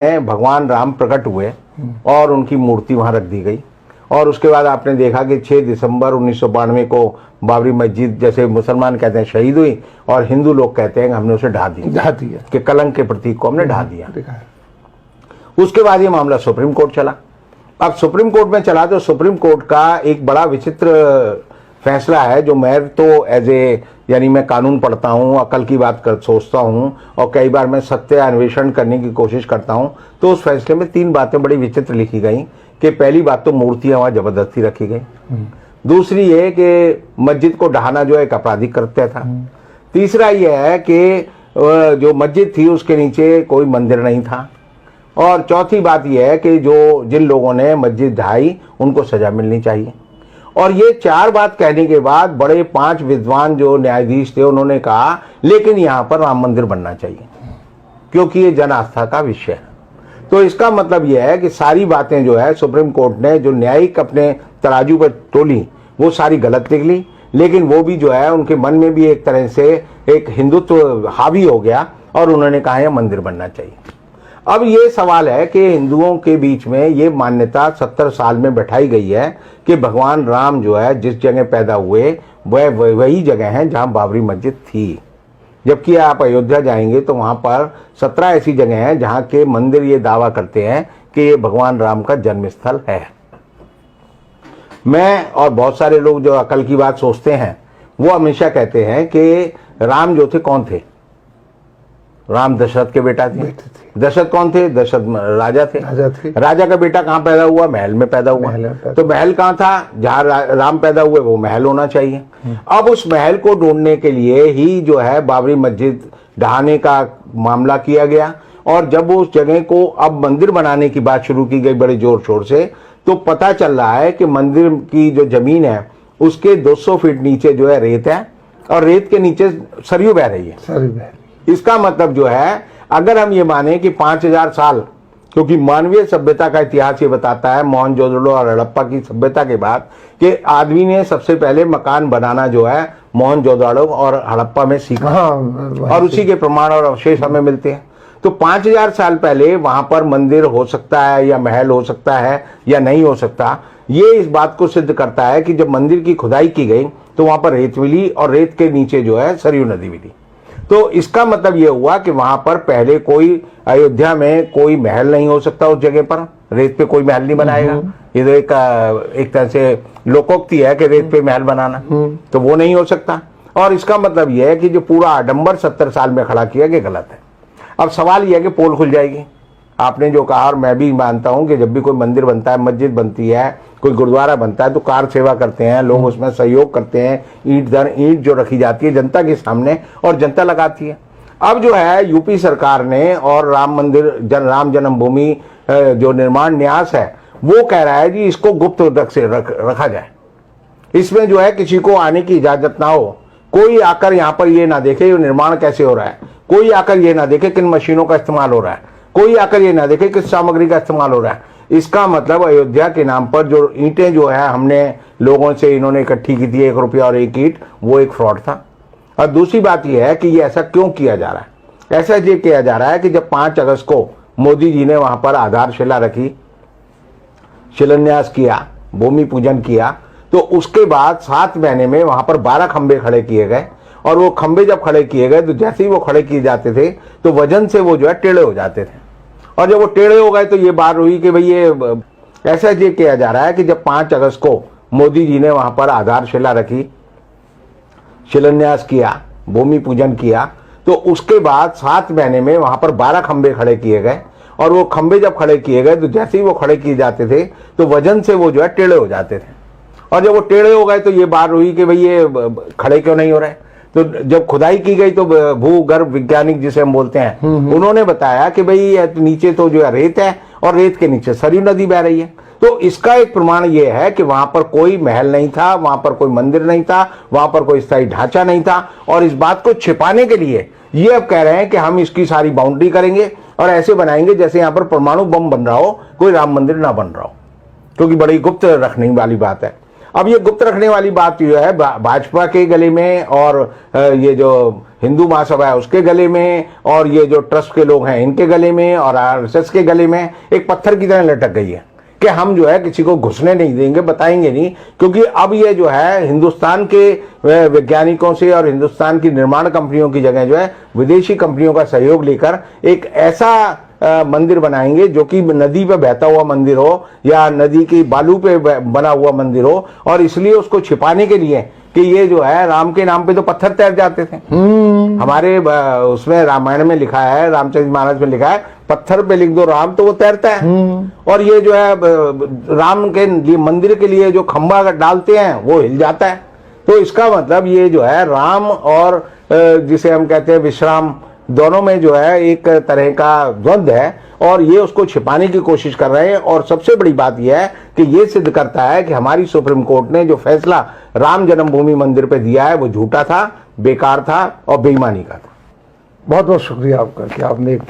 भगवान राम प्रकट हुए और उनकी मूर्ति वहां रख दी गई। और उसके बाद आपने देखा कि 6 दिसंबर 1992 को बाबरी मस्जिद, जैसे मुसलमान कहते हैं शहीद हुई और हिंदू लोग कहते हैं कि हमने उसे ढा दिया कि कलंक के प्रतीक को हमने ढा दिया। उसके बाद ये मामला सुप्रीम कोर्ट चला। अब सुप्रीम कोर्ट में चला तो सुप्रीम कोर्ट का एक बड़ा विचित्र फैसला है, जो मैं तो यानी मैं कानून पढ़ता हूँ, अकल की बात सोचता हूँ और कई बार मैं सत्य अन्वेषण करने की कोशिश करता हूँ। तो उस फैसले में 3 बातें बड़ी विचित्र लिखी गई कि पहली बात तो मूर्तियां वहां जबरदस्ती रखी गई, दूसरी ये कि मस्जिद को ढहाना जो एक आपराधिक कृत्य था, तीसरा यह है कि जो मस्जिद थी उसके नीचे कोई मंदिर नहीं था, और चौथी बात यह है कि जिन लोगों ने मस्जिद ढहाई उनको सजा मिलनी चाहिए। और ये 4 बात कहने के बाद बड़े 5 विद्वान जो न्यायाधीश थे उन्होंने कहा लेकिन यहां पर राम मंदिर बनना चाहिए क्योंकि ये जन आस्था का विषय है। तो इसका मतलब यह है कि सारी बातें जो है सुप्रीम कोर्ट ने जो न्यायिक अपने तराजू पर तोली वो सारी गलत निकली, लेकिन वो भी जो है उनके मन में भी एक तरह से एक हिंदुत्व हावी हो गया और उन्होंने कहा यह मंदिर बनना चाहिए। अब ये सवाल है कि हिंदुओं के बीच में ये मान्यता 70 साल में बैठाई गई है कि भगवान राम जो है जिस जगह पैदा हुए वह वही जगह है जहां बाबरी मस्जिद थी, जबकि आप अयोध्या जाएंगे तो वहां पर 17 ऐसी जगह हैं जहां के मंदिर ये दावा करते हैं कि ये भगवान राम का जन्म स्थल है। मैं और बहुत सारे लोग जो अकल की बात सोचते हैं वो हमेशा कहते हैं कि राम जो थे कौन थे? राम दशरथ के बेटा थे। दशरथ कौन थे? दशरथ राजा थे। राजा का बेटा कहाँ पैदा हुआ? महल में पैदा हुआ। तो महल कहाँ था? जहाँ राम पैदा हुए वो महल होना चाहिए। अब उस महल को ढूंढने के लिए ही जो है बाबरी मस्जिद ढहाने का मामला किया गया, और जब उस जगह को अब मंदिर बनाने की बात शुरू की गई बड़े जोर शोर से, तो पता चल रहा है कि मंदिर की जो जमीन है उसके 200 फीट नीचे जो है रेत है और रेत के नीचे सरयू बह रही है। इसका मतलब जो है अगर हम ये माने कि 5000 साल, क्योंकि मानवीय सभ्यता का इतिहास ये बताता है मोहनजोदड़ो और हड़प्पा की सभ्यता के बाद कि आदमी ने सबसे पहले मकान बनाना जो है मोहनजोदड़ो और हड़प्पा में सीखा, और उसी के प्रमाण और अवशेष हमें मिलते हैं। तो 5000 साल पहले वहां पर मंदिर हो सकता है या महल हो सकता है या नहीं हो सकता, ये इस बात को सिद्ध करता है कि जब मंदिर की खुदाई की गई तो वहां पर रेत मिली और रेत के नीचे जो है सरयू नदी मिली। तो इसका मतलब ये हुआ कि वहां पर पहले कोई अयोध्या में कोई महल नहीं हो सकता, उस जगह पर रेत पे कोई महल नहीं बनाएगा। ये तो एक तरह से लोकोक्ति है कि रेत पे महल बनाना, तो वो नहीं हो सकता। और इसका मतलब यह है कि जो पूरा आडंबर 70 साल में खड़ा किया गया गलत है। अब सवाल यह है कि पोल खुल जाएगी। आपने जो कहा और मैं भी मानता हूं कि जब भी कोई मंदिर बनता है, मस्जिद बनती है, कोई गुरुद्वारा बनता है तो कार सेवा करते हैं लोग, उसमें सहयोग करते हैं, ईंट दर ईंट जो रखी जाती है जनता के सामने और जनता लगाती है। अब जो है यूपी सरकार ने और राम मंदिर राम जन्मभूमि जो निर्माण न्यास है वो कह रहा है जी इसको गुप्त रखा जाए, इसमें जो है किसी को आने की इजाजत ना हो, कोई आकर यहाँ पर ये ना देखे ये निर्माण कैसे हो रहा है, कोई आकर ये ना देखे किन मशीनों का इस्तेमाल हो रहा है, कोई आकर ये ना देखे किस सामग्री का इस्तेमाल हो रहा है। इसका मतलब अयोध्या के नाम पर जो ईंटें जो है हमने लोगों से इन्होंने इकट्ठी की थी 1 रुपया और 1 ईंट, वो एक फ्रॉड था। और दूसरी बात यह है कि ये ऐसा क्यों किया जा रहा है? ऐसा ये किया जा रहा है कि जब 5 अगस्त को मोदी जी ने वहां पर आधारशिला रखी, शिलान्यास किया, भूमि पूजन किया, तो उसके बाद 7 महीने में वहां पर 12 खंबे खड़े किए गए, और वो खंबे जब खड़े किए गए तो जैसे ही वो खड़े किए जाते थे तो वजन से वो जो है टेढ़े हो जाते थे, और जब वो टेढ़े हो गए तो ये बात हुई कि भाई ये ऐसा ये किया जा रहा है कि जब 5 अगस्त को मोदी जी ने वहां पर आधारशिला रखी, शिलान्यास किया, भूमि पूजन किया, तो उसके बाद 7 महीने में वहां पर 12 खंबे खड़े किए गए, और वो खंबे जब खड़े किए गए तो जैसे ही वो खड़े किए जाते थे तो वजन से वो जो है टेढ़े हो जाते थे, और जब वो टेढ़े हो गए तो ये बात हुई कि भाई ये खड़े क्यों नहीं हो रहे। तो जब खुदाई की गई तो भूगर्भ वैज्ञानिक जिसे हम बोलते हैं उन्होंने बताया कि भाई नीचे तो जो है रेत है और रेत के नीचे सरयू नदी बह रही है। तो इसका एक प्रमाण ये है कि वहां पर कोई महल नहीं था, वहां पर कोई मंदिर नहीं था, वहां पर कोई स्थायी ढांचा नहीं था, और इस बात को छिपाने के लिए ये अब कह रहे हैं कि हम इसकी सारी बाउंड्री करेंगे और ऐसे बनाएंगे जैसे यहाँ पर परमाणु बम बन रहा हो, कोई राम मंदिर ना बन रहा हो, क्योंकि बड़ी गुप्त रखने वाली बात है। अब ये गुप्त रखने वाली बात जो है भाजपा के गले में और ये जो हिंदू महासभा है उसके गले में, और ये जो ट्रस्ट के लोग हैं इनके गले में, और आरएसएस के गले में एक पत्थर की तरह लटक गई है कि हम जो है किसी को घुसने नहीं देंगे, बताएंगे नहीं। क्योंकि अब ये जो है हिंदुस्तान के वैज्ञानिकों से और हिंदुस्तान की निर्माण कंपनियों की जगह जो है विदेशी कंपनियों का सहयोग लेकर एक ऐसा मंदिर बनाएंगे जो कि नदी पे बहता हुआ मंदिर हो या नदी की बालू पे बना हुआ मंदिर हो, और इसलिए उसको छिपाने के लिए कि ये जो है राम के नाम पे तो पत्थर तैर जाते थे। हमारे उसमें रामायण में लिखा है, रामचरित मानस में लिखा है, पत्थर पे लिख दो राम तो वो तैरता है। और ये जो है राम के लिए मंदिर के लिए जो खंभा डालते हैं वो हिल जाता है। तो इसका मतलब ये जो है राम और जिसे हम कहते हैं विश्राम, दोनों में जो है एक तरह का द्वंद्व है, और ये उसको छिपाने की कोशिश कर रहे हैं। और सबसे बड़ी बात यह है कि ये सिद्ध करता है कि हमारी सुप्रीम कोर्ट ने जो फैसला राम जन्मभूमि मंदिर पे दिया है वो झूठा था, बेकार था और बेईमानी का था। बहुत बहुत शुक्रिया आपका कि आपने एक